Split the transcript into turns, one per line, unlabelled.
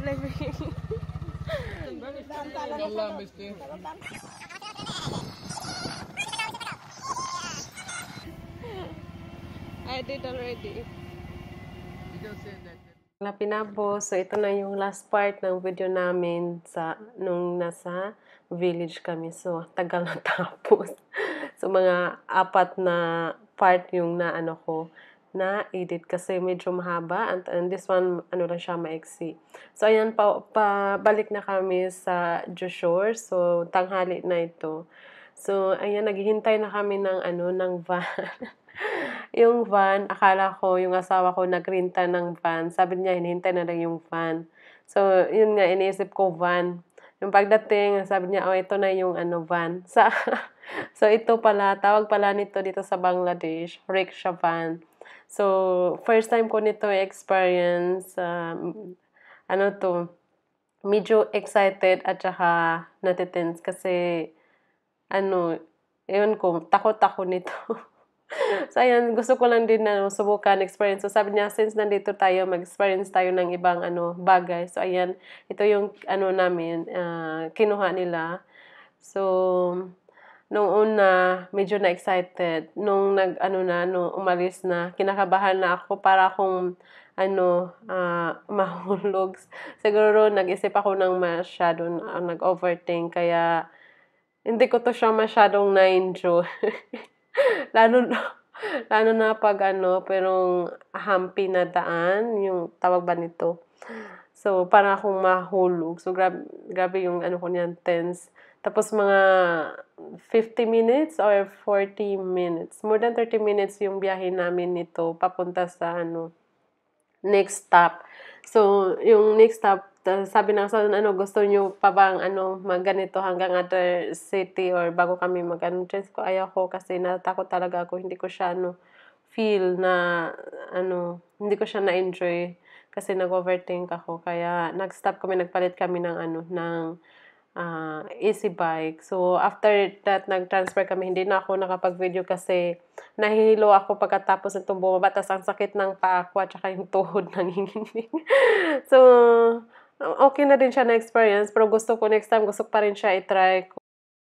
I did already.
Lapinabo, so ito na yung last part ng video namin nung nasa village kami. So, tagal na tapos. So, mga 4 na part yung na-edit kasi medyo mahaba. And this one, lang siya, maiksi. So, ayan, pabalik na kami sa Joshore. So, tanghali na ito. So, ayan, naghihintay na kami ng van. Yung van, akala ko yung asawa ko nagrenta ng van. Sabi niya, hinihintay na lang yung van. So, yun nga, iniisip ko van. Yung pagdating, sabi niya, oh, ito na yung van. So, ito pala, tawag pala nito dito sa Bangladesh, rickshaw van. So, first time ko nito experience, medyo excited at saka natitense kasi, yun ko, takot ako nito. So, ayan, gusto ko lang din na subukan, experience. So, sabi niya, since nandito tayo, mag-experience tayo ng ibang bagay. So, ayan, ito yung namin, kinuha nila. So, nung una, medyo na-excited. Nung nung umalis na, kinakabahan na ako para akong, mahulog. Siguro, nag-isip ako ng masyado, nag-overthink. Kaya, hindi ko to siya masyadong na-enjoy. Lalo lalo na 'pag pero humpy na daan, yung tawag ba nito? So, parang akong mahulog. So, grabe yung ko niyan, tense. Tapos mga 50 minutes or 40 minutes, more than 30 minutes yung biyahe namin nito papunta sa next stop. So, yung next stop, sabi ng asawa, gusto niyo pa bang magganito hanggang other city or bago kami Chance ko, ayaw ko kasi natakot talaga ako. Hindi ko siya feel na hindi ko siya na-enjoy kasi nag-overthink ako. Kaya nag-stop kami, nagpalit kami ng easy bike. So, after that, nag-transfer kami. Hindi na ako nakapag-video kasi nahihilo ako pagkatapos itong bumaba. Tas ang sakit ng paa ko at saka yung tuhod nanginginig. So, okay na din siya na experience. Pero gusto ko next time, gusto ko pa rin siya i-try